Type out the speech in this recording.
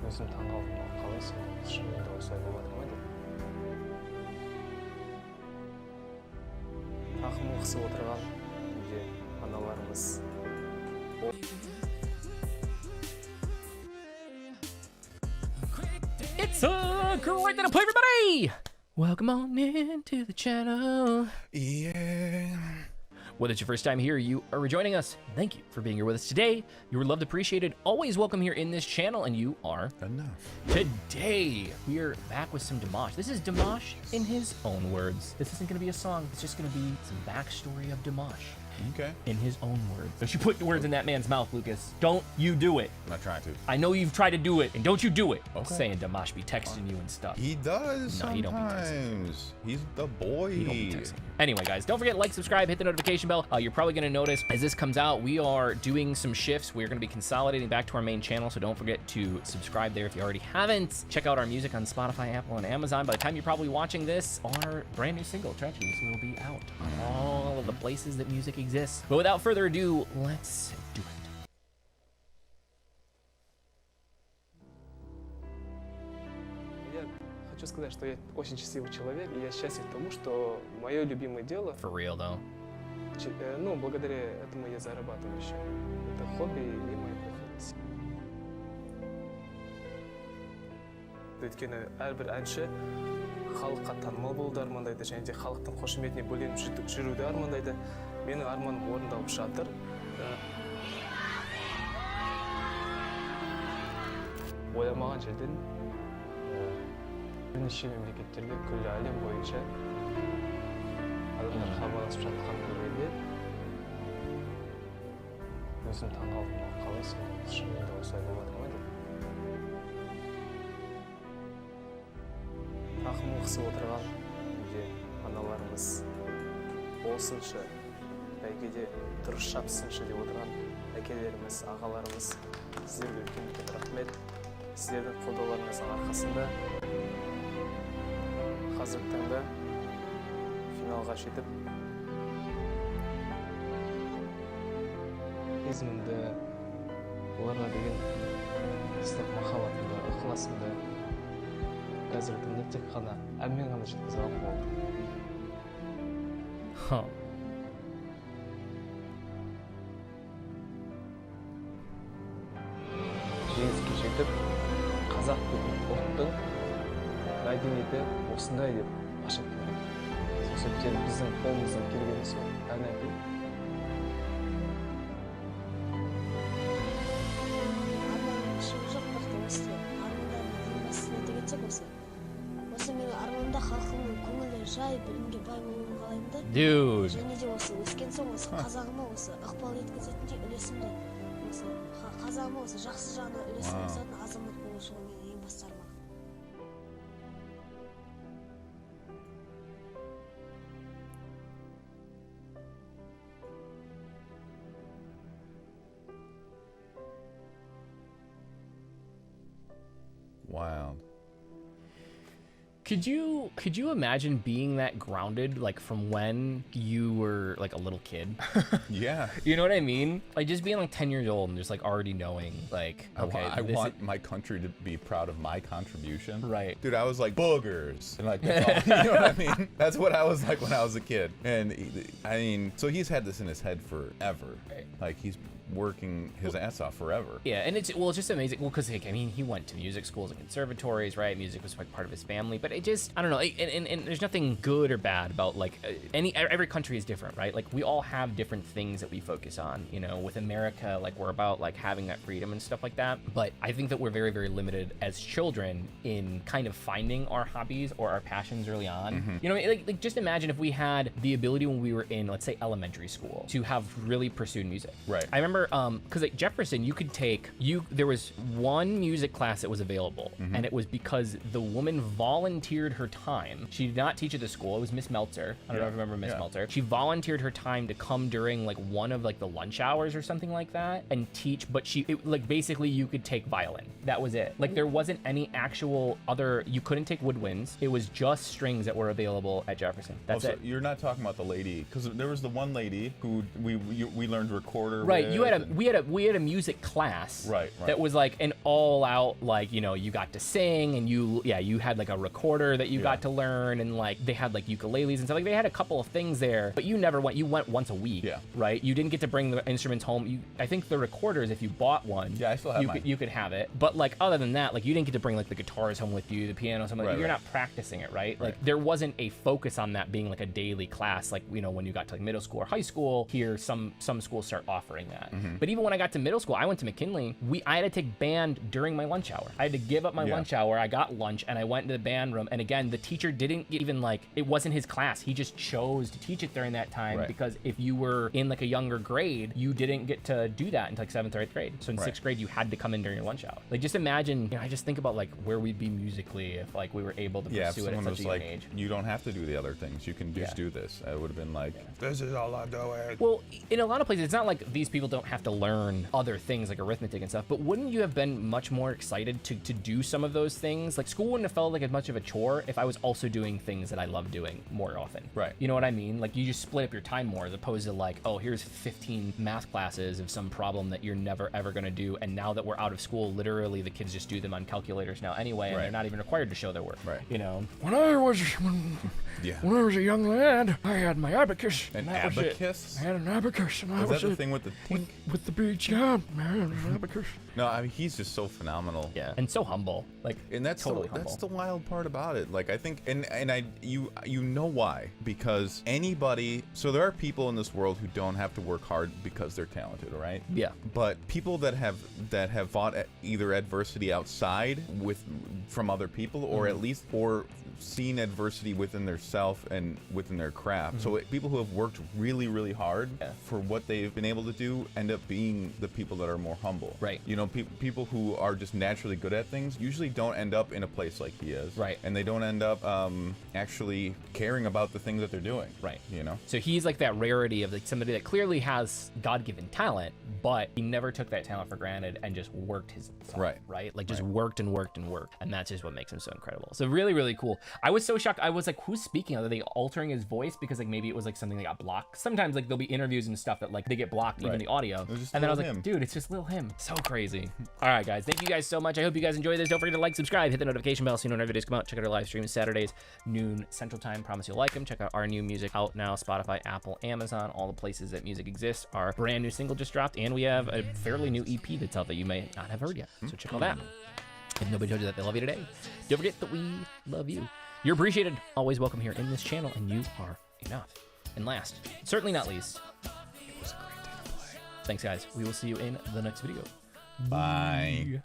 өзім таңғалдым, қалай сонда шынымен де осылай болады ма деп. Тақым қысып отырған үйде аналарымыз. It's a great day to play, everybody! Welcome on into the channel. Yeah. Whether it's your first time here or you are rejoining us, thank you for being here with us today. You are loved, appreciated, always welcome here in this channel, and you are Enough. Today, we are back with some Dimash. This is Dimash in his own words. This isn't gonna be a song, it's just gonna be some backstory of Dimash. Okay. In his own words. Don't you put words in that man's mouth, Lucas. Don't you do it. I'm not trying to. I know you've tried to do it, and don't you do it. Okay. Saying Dimash be texting you and stuff. He does No, he don't be texting. sometimes. He's the boy. He don't be texting. Anyway, guys, don't forget to like, subscribe, hit the notification bell. You're probably gonna notice as this comes out, we are doing some shifts. We're gonna be consolidating back to our main channel, so don't forget to subscribe there if you already haven't. Check out our music on Spotify, Apple, and Amazon. By the time you're probably watching this, our brand new single, Tragedies, will be out on all of the places that music exists. But without further ado, let's do it. Я хочу сказать, что я очень счастливый человек, и я счастлив тому, что мое любимое дело, For real, though. ну, благодаря этому я зарабатываю еще. Это хобби и моя профессия. Өйткені әрбір әнші халыққа танымал болуды армандайды, және де халықтың қошеметіне бөленіп жүруді армандайды. Менің арманым орындалып жатыр. Ойламаған жерден бірнеше мемлекеттерге күллі әлем бойынша адамдар хабарласып жатқан көргенде өзім таңғалдым, қалай сонда шынымен де осылай болып жатыр ма деп. Тақым қысып отырған үйде аналарымыз болсыншы, бәйгеде дұрыс шапсыншы деп отырған әкелеріміз, ағаларымыз, сіздерге үлкен рахмет. Сіздердің қолдауларыңыздың арқасында қазіргі таңда финалға жетіп сезімімді, оларға деген ыстық махаббатымды, ықыласымды қазіргі таңда тек қана әнмен ғана жеткізе алуға болады. Huh. Жеңіске жетіп, қазақ деген ұлттың мәдениеті осындай деп паш еткім келеді. Сол себептен біздің қолымыздан келгені сол ән айту. Арманым шын жоқ, бірақ осылай армандарымның басына кетсек осы менің арманымда халқымның көңілі жай, білімге бай болуын қалаймын да. Dude. Және де осы өскен соң осы қазағыма осы ықпал еткізетіндей үлесімді осы қазағыма осы жақсы жағына үлесім қосатын азамат болу сол менің ең басты арманым. Wow. Could you imagine being that grounded, like from when you were like a little kid? Yeah. You know what I mean? Like just being like 10 years old and just like already knowing like, okay, I want my country to be proud of my contribution. Right. Dude, I was like, boogers. And like, that's all, you know what I mean? That's what I was like when I was a kid. And I mean, so he's had this in his head forever. Right. Like he's working his ass off forever. Yeah, and it's just amazing. Well, because like, I mean, he went to music schools and conservatories, right? Music was like part of his family, but it just, I don't know. And there's nothing good or bad about like every country is different, right? Like we all have different things that we focus on. You know, with America, like we're about like having that freedom and stuff like that. But I think that we're very, very limited as children in kind of finding our hobbies or our passions early on. Mm-hmm. You know, like just imagine if we had the ability when we were in, let's say, elementary school to have really pursued music. Right. I remember because like Jefferson, you could take there was one music class that was available, and it was because the woman volunteered her time. She did not teach at the school. It was Miss Meltzer. I don't know if you remember Miss Meltzer. She volunteered her time to come during like one of like the lunch hours or something like that and teach. But like basically you could take violin. That was it. Like there wasn't any actual other. You couldn't take woodwinds. It was just strings that were available at Jefferson. That's so it. You're not talking about the lady, because there was the one lady who we learned recorder. Right. With. You we had a music class Right. that was like an all out, like, you know, you got to sing and you had like a recorder that you got to learn, and like they had like ukuleles and stuff. Like they had a couple of things there, but you went once a week. Yeah. Right. You didn't get to bring the instruments home. I think the recorders, if you bought one, Yeah, I still have mine. you could have it. But like other than that, like you didn't get to bring like the guitars home with you, the piano, something like that. You're not practicing it, right? Like there wasn't a focus on that being like a daily class, like, you know, when you got to like middle school or high school. Here some schools start offering that. But even when I got to middle school, I went to McKinley, I had to take band during my lunch hour. I had to give up my lunch hour. I got lunch and I went into the band room, and again, the teacher didn't even like, it wasn't his class. He just chose to teach it during that time because if you were in like a younger grade, you didn't get to do that until like 7th or 8th grade. So in 6th grade, you had to come in during your lunch hour. Like just imagine, you know, I just think about like where we'd be musically if like we were able to pursue it at such a young age. You don't have to do the other things. You can just do this. It would have been like, this is all I'm doing. Well, in a lot of places, it's not like these people don't have to learn other things like arithmetic and stuff, but wouldn't you have been much more excited to do some of those things? Like school wouldn't have felt like as much of a chore if I was also doing things that I love doing more often. Right. You know what I mean? Like you just split up your time more as opposed to like, oh, here's 15 math classes of some problem that you're never ever going to do. And now that we're out of school, literally the kids just do them on calculators now anyway, and they're not even required to show their work. Right. You know? When I was a young lad, I had my abacus. An that was it. abacus? I had an abacus, and Is that the thing with the tink? with the beads? Yeah, man, an abacus. No, I mean he's just so phenomenal. Yeah. And so humble. Like, And that's totally that's humble. the wild part about it. Like I think, you know why? Because anybody. So there are people in this world who don't have to work hard because they're talented, right? Yeah. But people that have fought either adversity outside from other people, or at least seen adversity within their self and within their craft. So people who have worked really, really hard for what they've been able to do end up being the people that are more humble. Right. You know, people who are just naturally good at things usually don't end up in a place like he is. Right. And they don't end up actually caring about the things that they're doing. Right. You know? So he's like that rarity of like somebody that clearly has God-given talent, but he never took that talent for granted and just worked his Right. Right? Like just worked and worked and worked. And that's just what makes him so incredible. So really, really cool. I was so shocked. I was like, who's speaking? Are they altering his voice? Because like maybe it was like something that got blocked. Sometimes like there'll be interviews and stuff that like they get blocked, even the audio. just And then I was Lil like, Him. dude, it's just Lil Him. So crazy. All right, guys. Thank you guys so much. I hope you guys enjoyed this. Don't forget to like, subscribe, hit the notification bell so you know when our videos come out. Check out our live streams Saturdays, noon Central Time. Promise you'll like them. Check out our new music out now. Spotify, Apple, Amazon, all the places that music exists. Our brand new single just dropped, and we have a fairly new EP that's out that you may not have heard yet. So check all that. If nobody told you that they love you today, don't forget that we love you. You're appreciated, always welcome here in this channel, and you are enough. And last, certainly not least, it was a great day to play. Thanks, guys. We will see you in the next video. Bye.